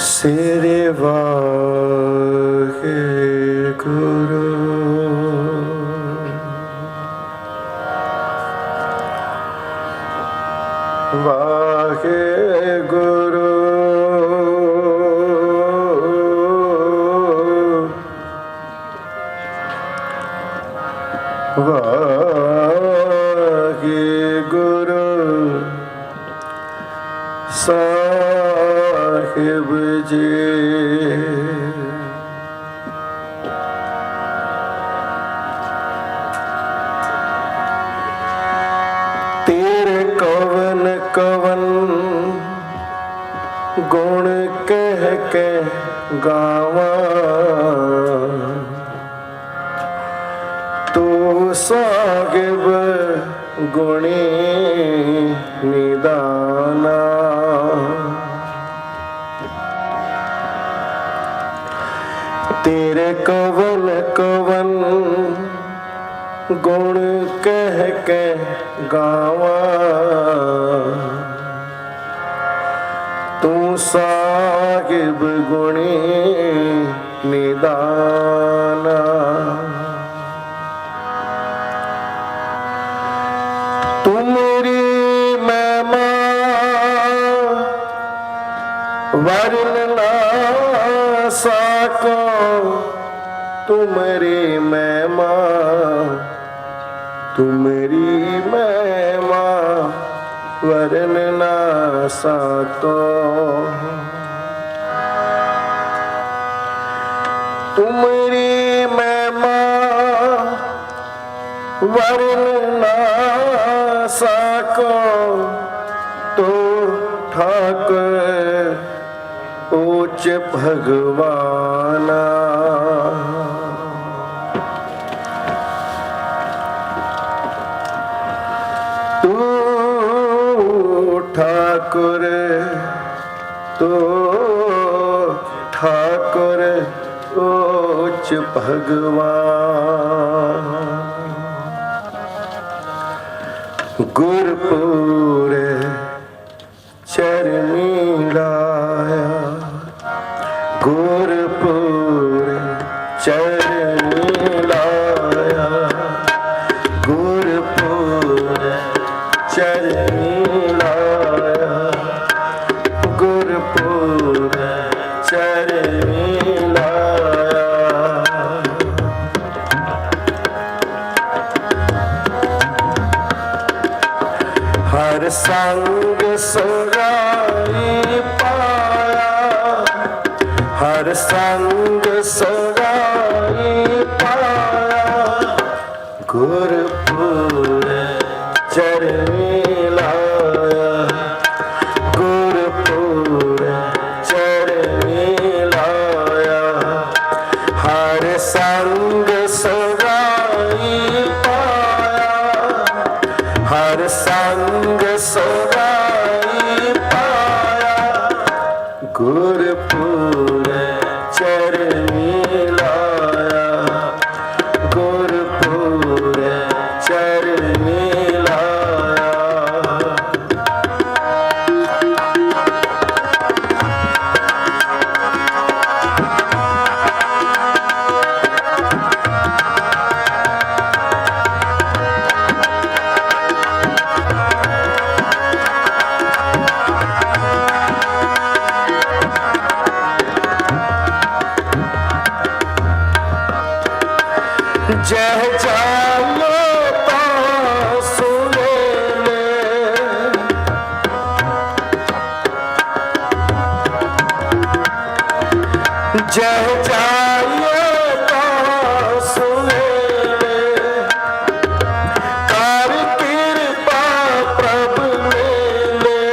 श्री वाहेगुरु वाहेगुरु वाहेगुरु साहिब जी। तेरे कवन कवन गुण कह के गावा, तू साहिब गुणी निदाना। तेरे कवन कवन गुण कह के गावा, तू साहिब गुणी निदाना। तू मेरी महिमा वर्ण ना सको, तू मेरी महिमा, तू मेरी महिमा वर्ण ना सको। तू मेरी महिमा वर्ण ना सको, तो ठाकुर उच्च भगवाना। तू ठाकुर, तू ठाकुर उच्च भगवान। गुरपुर चरनी लाया, गुरपुर चरनी लाया, गुरपुर चरनी लाया, गुरपुर चरनी लाया। हर संग सगाई पाया, हर संग सगाई पाया, गुरपुर चरनी लाया, गुरपुर चरनी लाया। हर संग सगाई पाया, हर संग सगाई पाया, गुरपुर चरनी लाया, गुरपुर चरनी लाया। जह जालो तो सुने ले, जह जालो तो सुने ले, कर कृपा प्रभु मेले।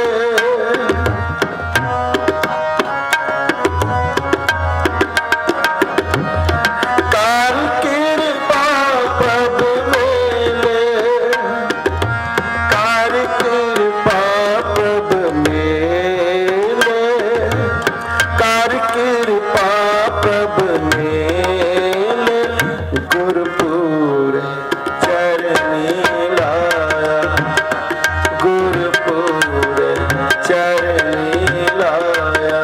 कर कृपा प्रभु मेले, कर कृपा प्रभु मेले, कर कृपा प्रभु मेले। गुरपुर चरनी लाया, गुरपुर चरनी लाया,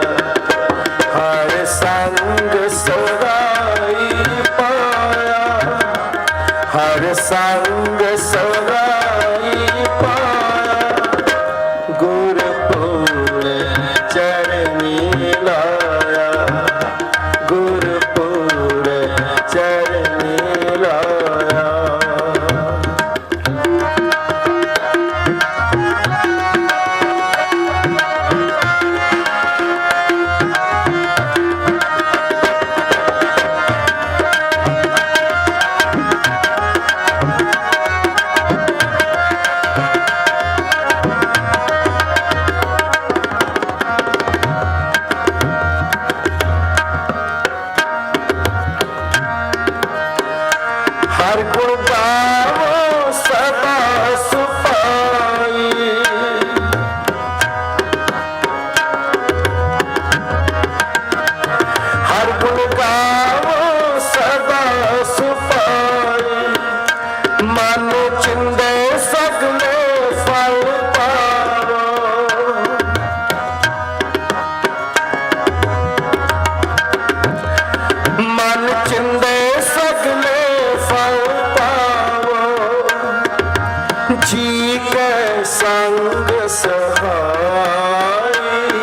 सहाई,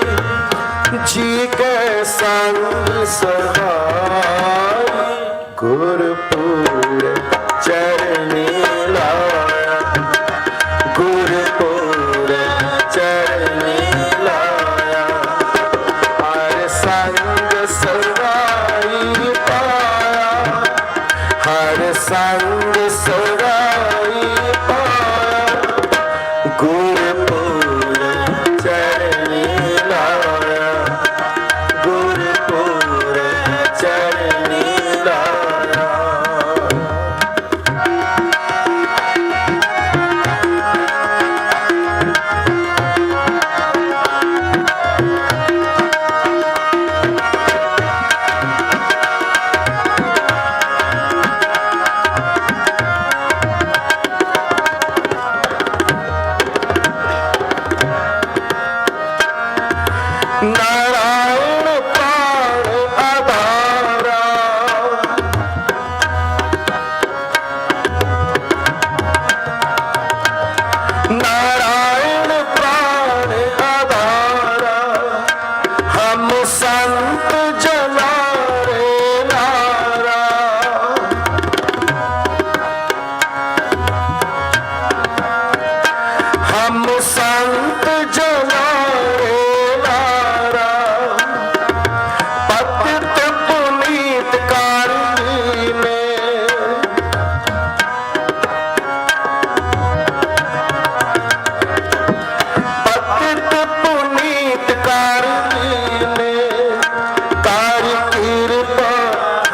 जी के संग सहाई, गुरपुर चरणी लाया, गुरपुर चरणी लाया। हर संग सगाई पाया, हर संग सगाई पाया, गुरपुर चरणी लाया, गुरपुर चरणी लाया। नारायण प्राण आधारा, नारायण प्राण आधारा, हम संत जना रे नारा। हम संत जना रे नारा, पतित पुनीत कारणी में, पतित पुनीत कारणी में, कारी कृपा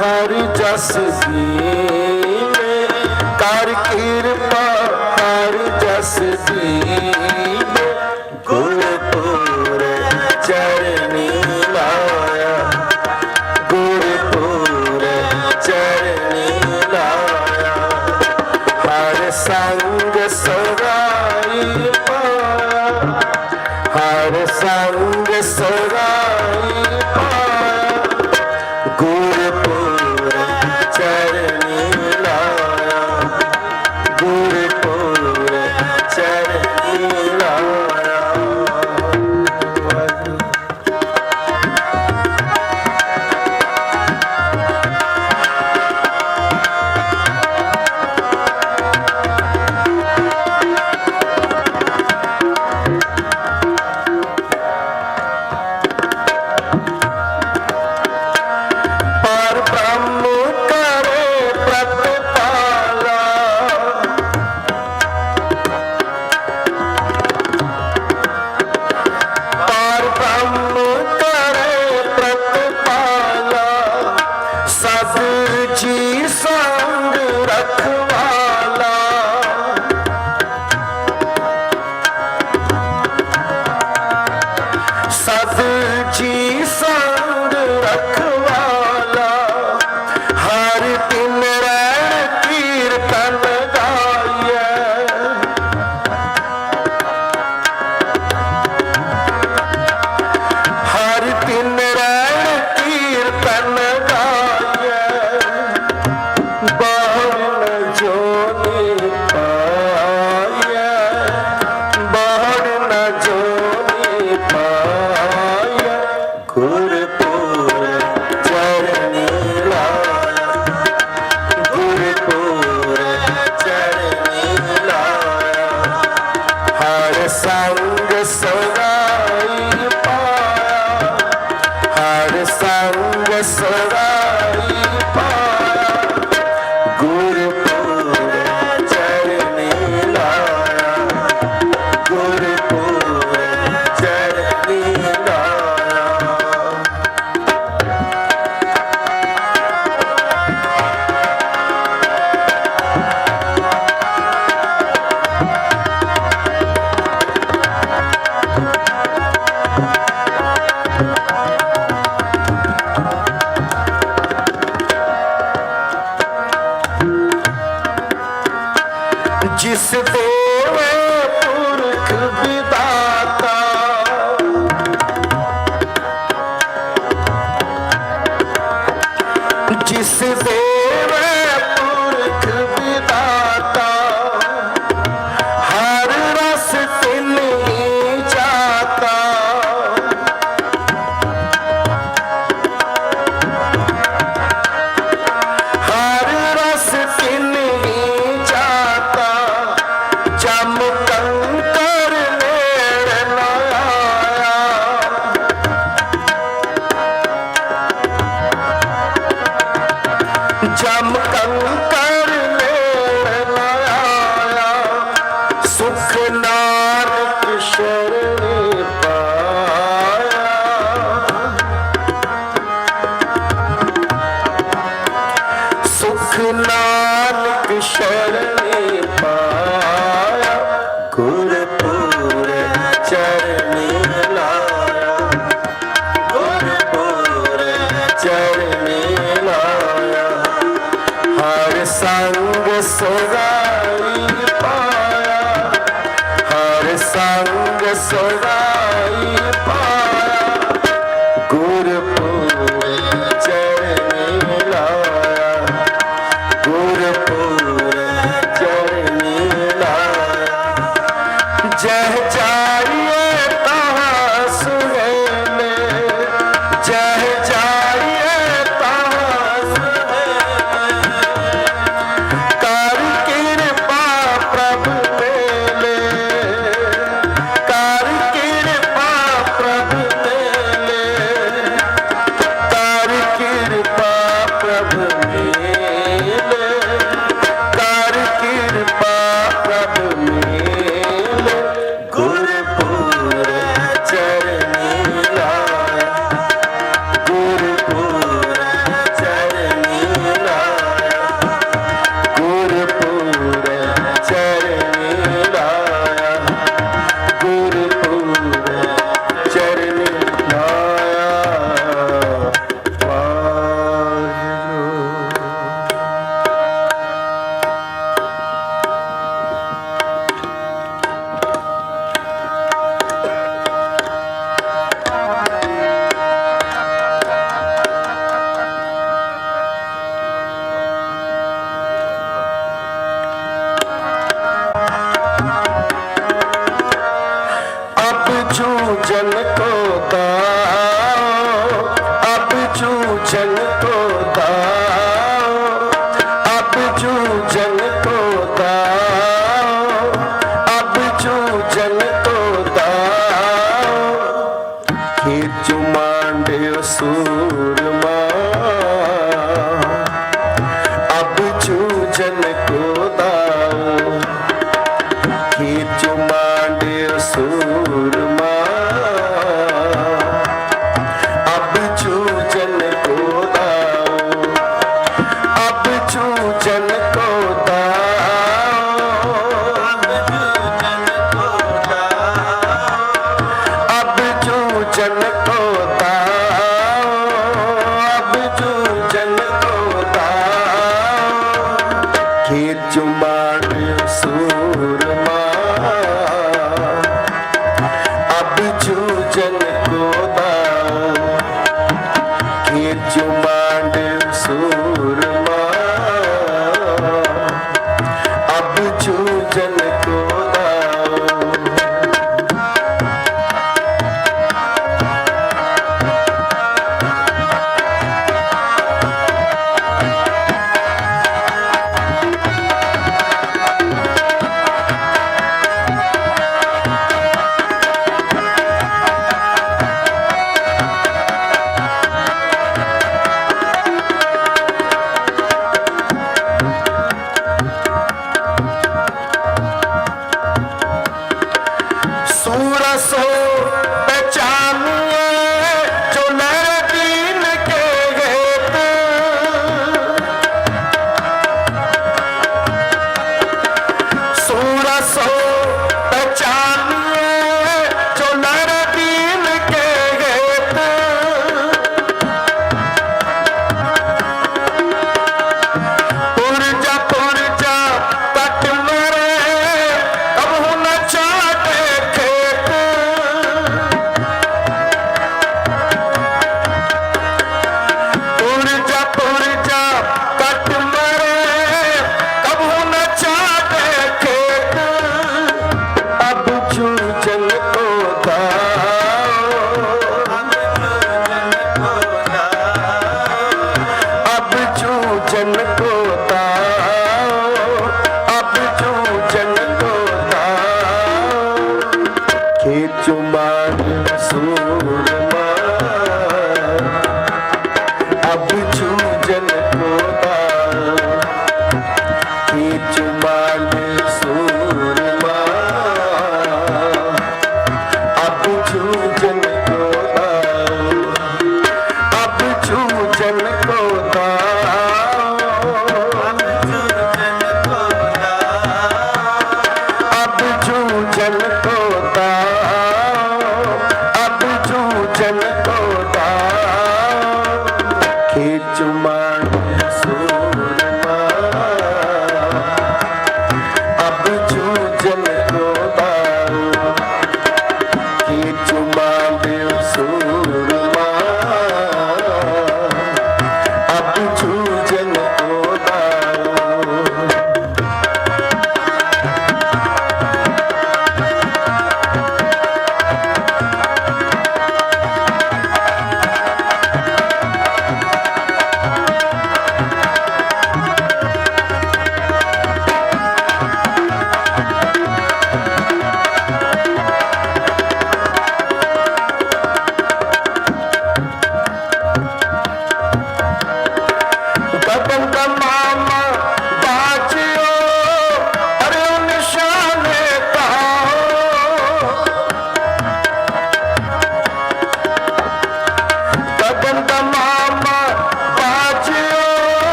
हरि जस दीने, कारी कृपा हरि जस दीने, गुरपुर चरणी लाया, गुरपुर चरणी लाया। हर संग सगाई पाया, हर संग सगाई पाया, गुरपुर चरणी लाया, गुरपुर चरणी लाया।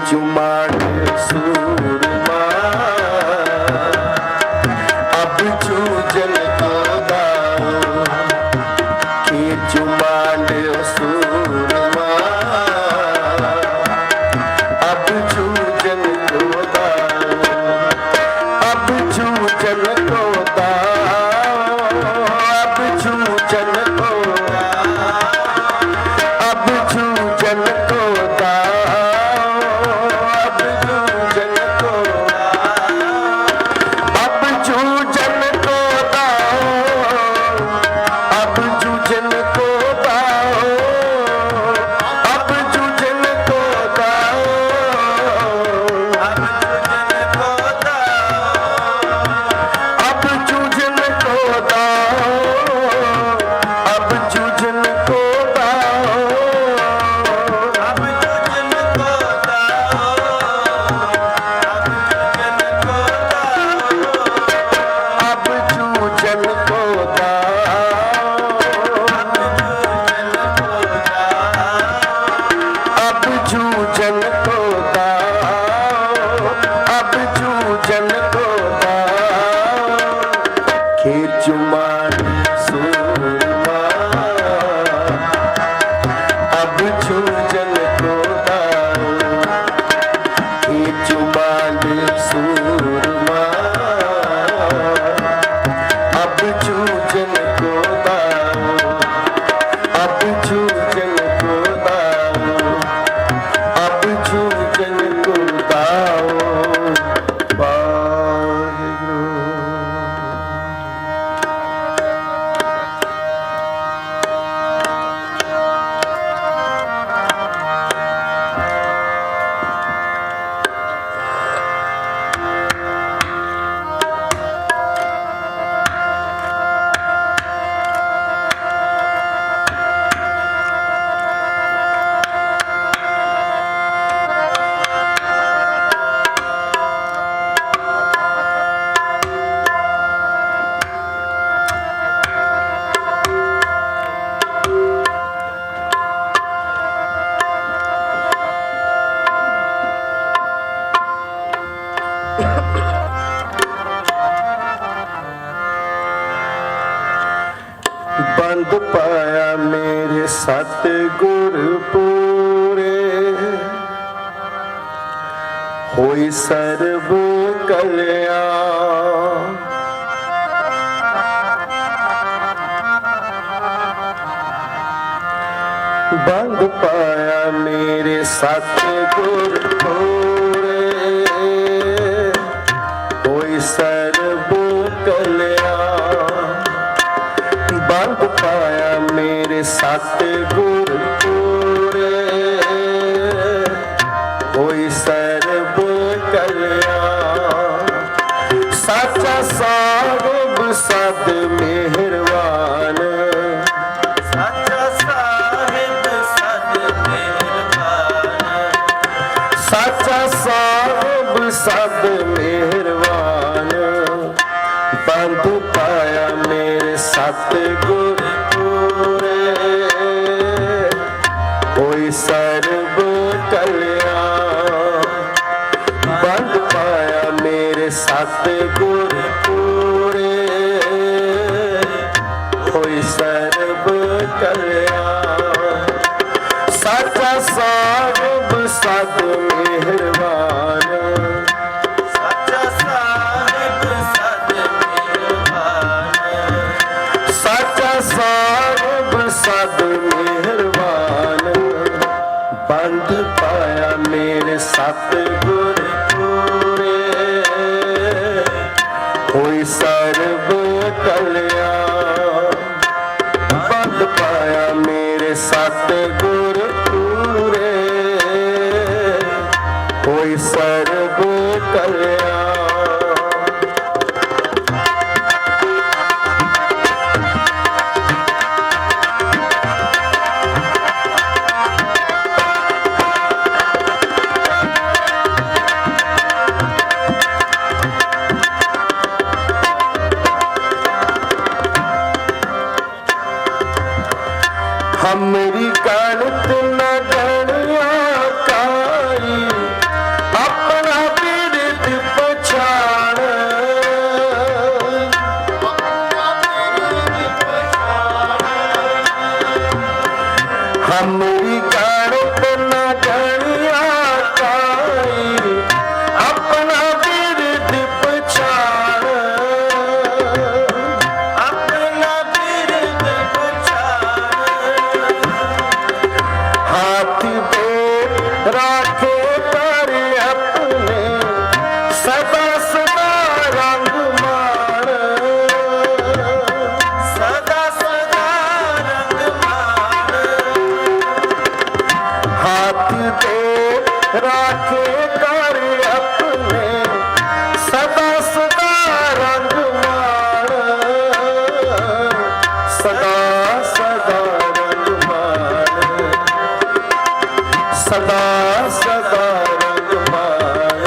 चुमाड़ सूरमा अब चूजन को दाओ कि चुमाड़ सूरमा अब चूजन को दाओ अब चूजन को दाओ अब चूजन को अब चूजन को बंद पाया मेरे सतगुर पूरे होई सर्ब कल्याण बंद पाया मेरे सतगुर पूरे होई सर्ब कल्याण बंद पाया मेरे सतगुर पूरे होई सर्ब कल्याण साचा साहिब सद मेहरबान साचा साहिब सद मेहरबान साचा साहिब सद मेहरबान बंद पाया मेरे सतगुर पूरे होई सर्ब कल्याण बंद पाया मेरे सतगुर पूरे होई सर्ब कल्याण साचा साहिब सद मेहरबान साचा साहिब सद साचा साहिब सद मेहरबान बंद पाया मेरे सतगुर पूरे होई सर्ब कल्याण बंद पाया मेरे सतगुर पूरे होई सर्ब कल्याण हमरी गणत न गणिया कारी हमरी गणत न गणिया काई, अपना बिरद पछाण, अपना बिरद पछाण। हाथ दे राखे कर अपने सदा सदा रंग मान, सदा सदा रंग मान। हाथ दे राखे कर अपने सदा सदा रंग मान, सदा सदा रंग मान, सदा सदा रंग मान।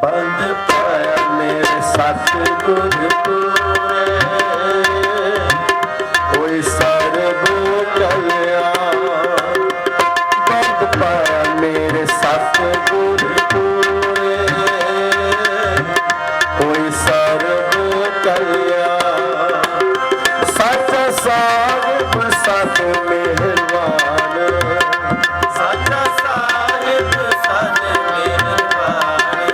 बंद पाया मेरे सतगुर पूरे, कोई सर्ब कल्याण। बंद पाया मेरे सतगुर पूरे, कोई सर्ब कल्याण। सच्चा साहिब सत मेहरबान, सच्चा साहिब सत मेहरबान,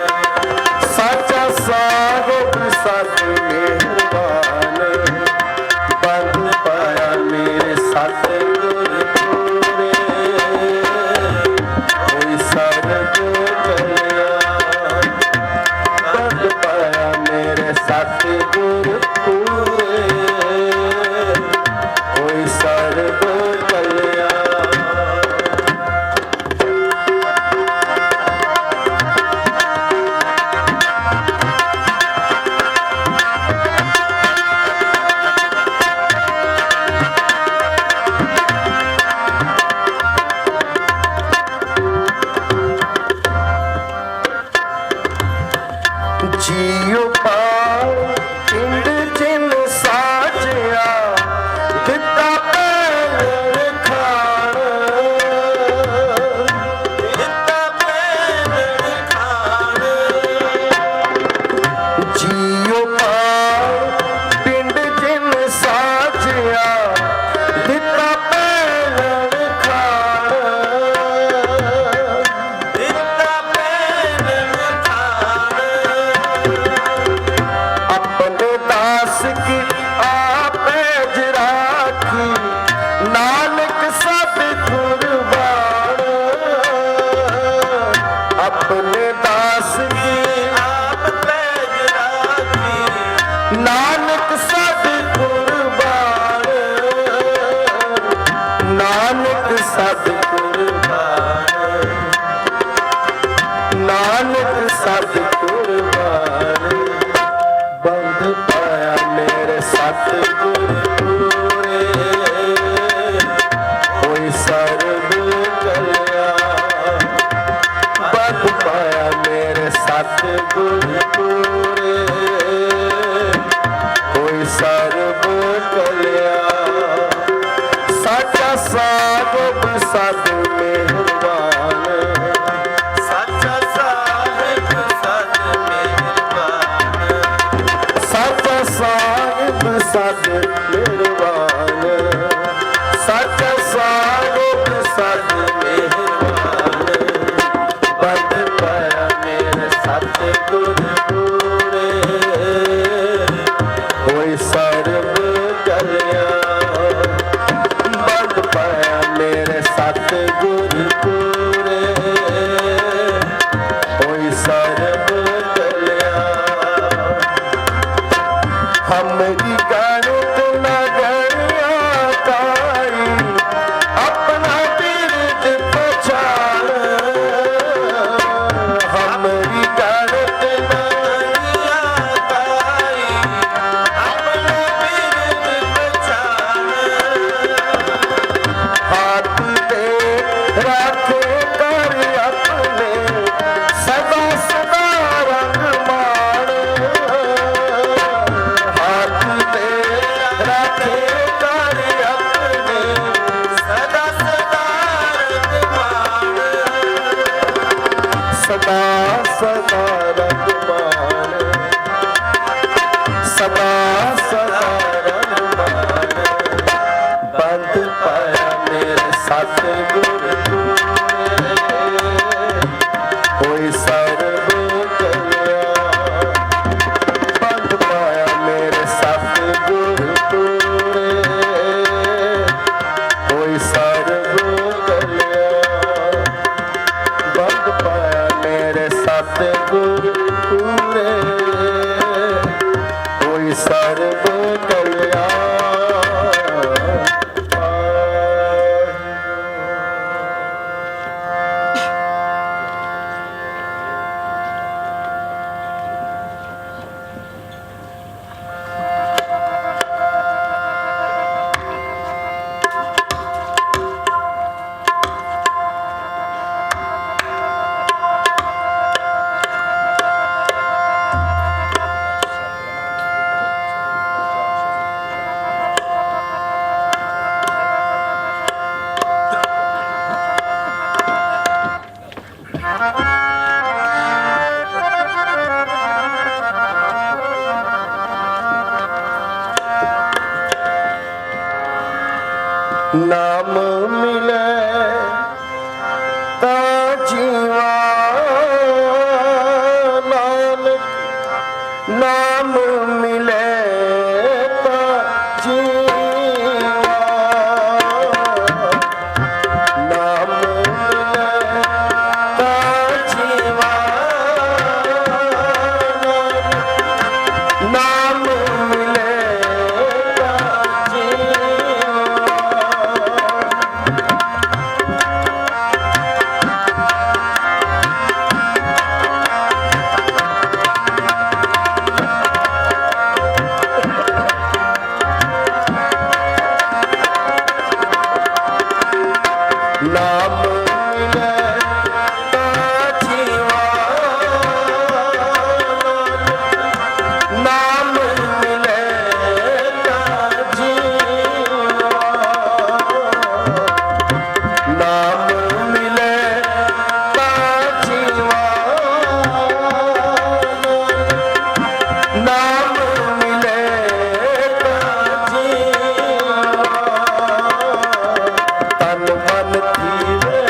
सच्चा साहिब सत मेहरबान। बंद पाया मेरे सतगुर पूरे, कोई सर्ब कल्याण। बंद पाया मेरे सतगुर पूरे, कोई सर्ब कल्याण। जियो पार पिंड जिन साजिया, दिता पैर खाण, दिता पैर खाण। जियो पार पिंड जिन साजिया, दिता पैर खाण, दिता पैर खाण। अपने दास की आपे राखी, नानक सब कुर्बान। अपने दास की आप पैज राखी, नानक सब कुर्बान, नानक सब कुर्बान, नानक सब कुर्बान। बंद पाया मेरे सतगुर पूरे, कोई सर्ब कल्याण। बंद पाया मेरे सतगुर पूरे, कोई सर्ब कल्याण। सच्चा साहिब सत मेहरबान, सच्चा साहिब सत मेहरबान, सच्चा साहिब सत मेहरबान, सच्चा साहिब सत मेहरबान। बंद पाया मेरे सतगुर पूरे, कोई सर्ब कल्याण। बंद पाया मेरे सतगुर पूरे, कोई सर्ब कल्याण। हमरी गणत न गणिया काई, अपना बिरद पछाण। हमरी गणत न गणिया काई, अपना बिरद पछाण। हाथ दे राखे कर अपने सदा सदा रंग मान। हाथ दे राखे कर अपने सदा सदा रंग मान, सदा सदा रंग मान, सदा सदा रंग मान। बंद पाया मेरे ਸਤਿਗੁਰ ਪੂਰੇ ਹੋਈ ਸਰਬ ਕਲਿਆਣ। ਬੰਦ ਪਾਇਆ ਮੇਰੇ ਸਤਿਗੁਰ ਪੂਰੇ ਹੋਈ ਸਰਬ ਕਲਿਆਣ। ਬੰਦ ਪਾਇਆ ਮੇਰੇ ਸਤਿਗੁਰ ਪੂਰੇ ਹੋਈ ਸਰਬ ਕਲਿਆਣ। ਨਾਮ ਮਿਲੇ ਤਾਂ ਜੀਵਾ ਨਾਨਕ, ਨਾਮ ਮਿਲੇ ਤਾਂ ਜੀਵਾ। ਨਾਮ ਮਿਲੇ ਤਾਂ ਜੀਵਾ ਨਾਨਕ, ਨਾਮ ਮਿਲੇ ਤਾਂ ਜੀਵਾ। ਨਾਮ ਮਿਲੇ ਤਾਂ ਜੀਵਾ ਨਾਮ ਮਿਲੇ ਤਾਂ ਜੀਵਾ। ਨਾਮ ਮਿਲੇ ਤਾਂ ਜੀਵਾ ਨਾਮ ਮਿਲੇ ਤਾਂ ਜੀਵਾ। ਤਨ ਮਨ ਜੀਵੇ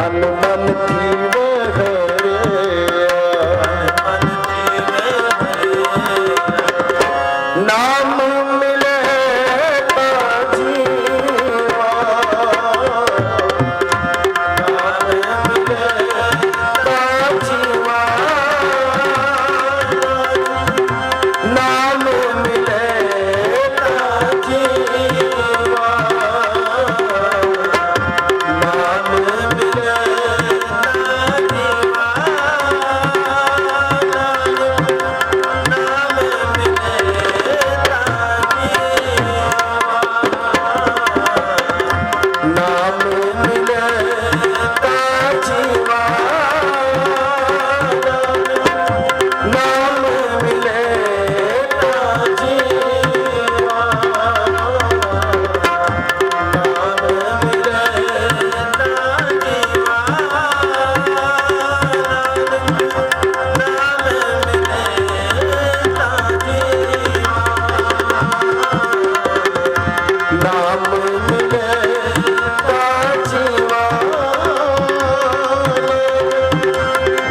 मन मन थीवे नाम मिले ता जीवा नाम मिले ता जीवा नाम मिले नाम मिले ता जीवा नाम मिले ता जीवा नाम मिले ता जीवा नाम मिले ता जीवा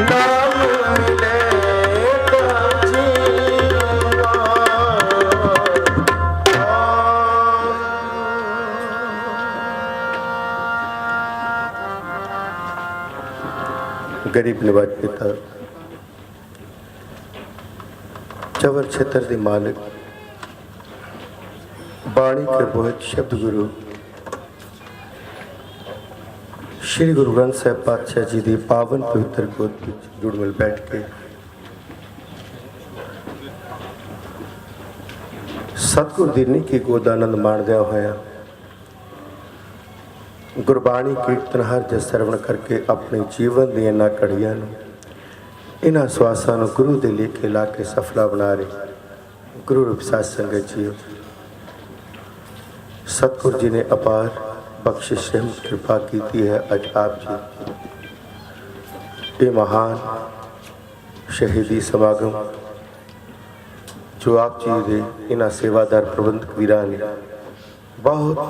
नाम मिले ता जीवा गरीब निवाज पिता चवर छेतर दे मालिक बाणी के बोहित शब्द गुरु श्री गुरु ग्रंथ साहिब पातशाह जी की पावन पवित्र गोद विच जुड़ मिल बैठ के सतगुर दी निੱਕੀ गोद ਦਾ आनंद माणदਿਆਂ ਹੋਇਆ गुरबाणी कीर्तन हर जस सरवण करके अपने जीवन दी इन्हां घड़ियां नूं इन्हां सवासां नूं गुरु दे लेखे ला के सफला बना रहे गुरु रूप साध संगत जीओ सतगुर जी ने अपार बख्शिश रहमत कृपा की है। अज आप जी ये महान शहीदी समागम जो आप जी दे इन्हां सेवादार प्रबंधक वीरां ने बहुत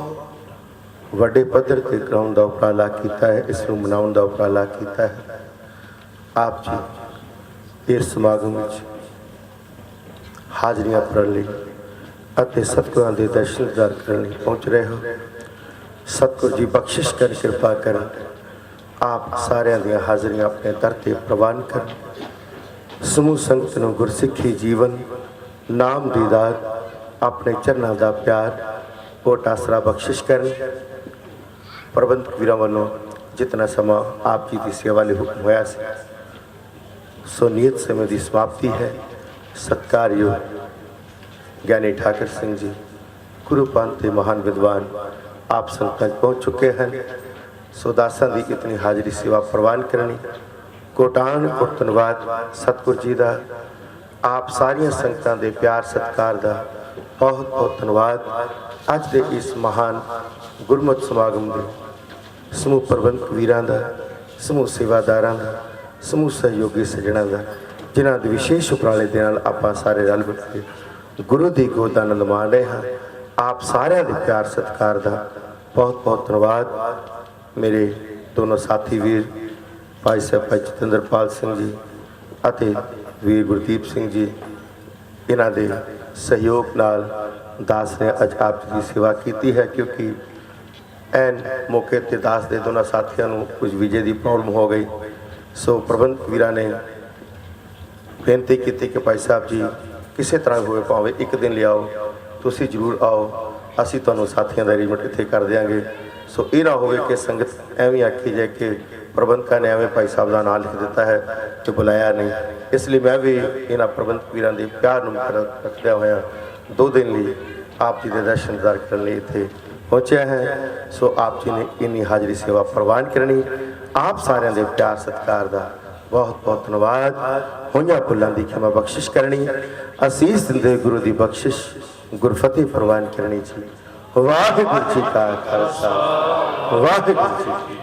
वड्डे पद्धर ते कराउण दा उपराला कीता है, इस नूं मनाउण दा उपराला कीता है। आप जी इस समागम विच हाजरियां भरन लई ਅਤੇ ਸਤਿਗੁਰਾਂ ਦੇ ਦਰਸ਼ਨ ਦੀਦਾਰ ਕਰਨ ਲਈ ਪਹੁੰਚ ਰਹੇ ਹੋ। ਸਤਿਗੁਰ ਜੀ ਬਖਸ਼ਿਸ਼ ਕਰ ਕਿਰਪਾ ਕਰਨ ਆਪ ਸਾਰਿਆਂ ਦੀਆਂ ਹਾਜ਼ਰੀਆਂ ਆਪਣੇ ਦਰ ਤੇ ਪ੍ਰਵਾਨ ਕਰਨ। ਸਮੂਹ ਸੰਗਤ ਨੂੰ ਗੁਰਸਿੱਖੀ ਜੀਵਨ ਨਾਮ ਦੀਦਾਰ ਆਪਣੇ ਚਰਨਾਂ ਦਾ ਪਿਆਰ ਓਟ ਆਸਰਾ ਬਖਸ਼ਿਸ਼ ਕਰਨ। ਪ੍ਰਬੰਧਕ ਵੀਰਾਂ ਵੱਲੋਂ ਜਿਤਨਾ ਸਮਾਂ ਆਪ ਜੀ ਦੀ ਸੇਵਾ ਲਈ ਹੁਕਮ ਹੋਇਆ ਸੀ ਸੋ ਨਿਯਤ ਸਮੇਂ ਦੀ ਸਮਾਪਤੀ ਹੈ। ਸਤਿਕਾਰਯੋਗ ज्ञानी ठाकर सिंह जी गुरु पंथ के महान विद्वान आप संगत पहुँच चुके हैं। सो दासां की इतनी हाजरी सेवा प्रवान करनी कोटान को धन्यवाद सतगुर जी का। आप सारिया संगतां दे प्यार सत्कार का बहुत बहुत धन्यवाद। अज के इस महान गुरमत समागम के समूह प्रबंधक वीरां दा समूह सेवादारां दा समूह सहयोगी सज्जणां दा जिन्हां दे विशेष उपराले दे नाल आपां सारे रल मिल के गुरु दी गोद दा आनंद माण रहे हैं। आप सारे दे प्यार सत्कार का बहुत बहुत धन्यवाद। मेरे दोनों साथी वीर भाई साहब भाई जतिंदरपाल सिंह जी अते वीर गुरदीप सिंह जी इन्हां दे सहयोग नाल दास ने अज आप जी की सेवा की है क्योंकि एन मौके ते दास दे दोनों साथियों नूं कुछ वीजे की प्रॉब्लम हो गई। सो प्रबंधक वीरां ने बेनती की कि भाई साहब जी किसी तरह होए भावें एक दिन लियाओ तुसी जरूर आओ असी तुहानूं साथियों का अरेंजमेंट इत्थे कर देंगे। सो ये ना होवे कि संगत एवं आखी जाए कि प्रबंधकों ने एवं भाई साहब का नाम लिख दिता है तो बुलाया नहीं। इसलिए मैं भी इन्हां प्रबंधक वीरां दे प्यार नूं रखदे होया 2 दिन लिए आप जी के दर्शन दीदार करने लिए इत्थे पहुँचा है। सो आप जी ने इन्नी हाजरी सेवा प्रवान करनी आप सारिਆਂ ਦੇ प्यार सत्कार का बहुत बहुत धन्यवाद। होइयां भुलां दी क्षमा बख्शिश करनी असीस दिंदे गुरु की बख्शिश गुरफतेह प्रवान करनी जी। वाहिगुरू जी का खालसा वाहिगुरू जी की